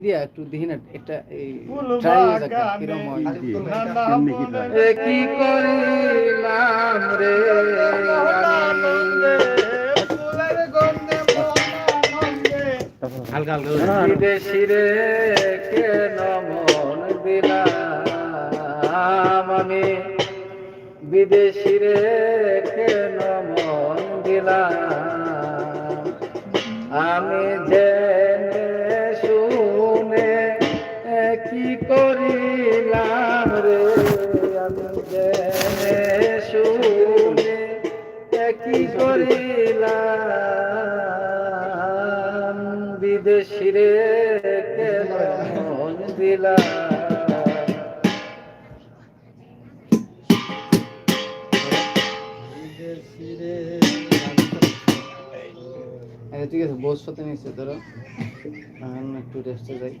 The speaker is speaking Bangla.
দিয়া একটু দেখি না একটা এই ফুল ট্রাই দেখা বাগানে কিরম হয় নানা বনের কি করিলাম রে আমি মোহনানন্দে ফুলের গন্ধে মোহনানন্দে হালকা হালকা বিদেশি রে কেন মন দিলাম আমি বিদেশি রে কেন মন দিলাম আমি জেনে শুনে কি করিলাম রে আমি জেনে শুনে কি করিলাম বিদেশি রে কেন মন দিলাম ঠিক আছে বোঝ সাথে নিচ্ছে ধরো একটু রেস্টে যাই